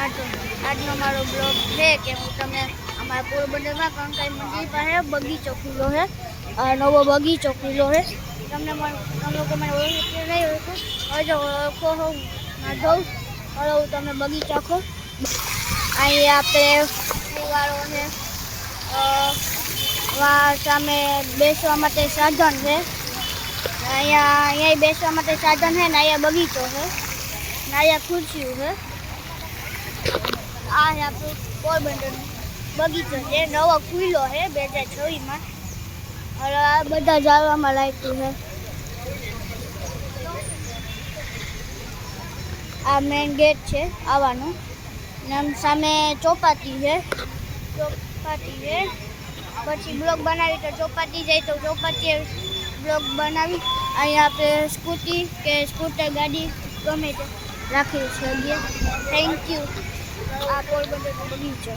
આજનો મારો બ્લોગ છે કે હું તમને અમારા પોરબંદરમાં કંકાઈ મંદિર પાસે બગીચો ખુલ્લો છે, નવો બગીચો ખુલ્લો છે. તમે લોકો મને ઓળખી નહીં ઓળખો, હવે જો ઓળખો હું ના જોઉં. હવે હું તમને બગીચા ખો અહીં આપણે ફુવારો છે, સામે બેસવા માટે સાધન છે. અહીંયા બેસવા માટે સાધન છે ને અહીંયા બગીચો છે ને અહીંયા ખુરશીઓ છે. આ છે આપણું પોરબંદરનો બગીચો છે, નવો ખુલ્લો છે 2026માં. હવે આ બધા જાળવામાં લાગ્યું છે. આ મેઇન ગેટ છે આવવાનું. સામે ચોપાટી છે, પછી બ્લોક બનાવી તો ચોપાટી જાય તો ચોપાટી બ્લોક બનાવી અહીંયા આપણે સ્કૂટી કે સ્કૂટર ગાડી ગમે તે રાખી શકીએ. Thank you. આ પોરબંદરનો બગીચો.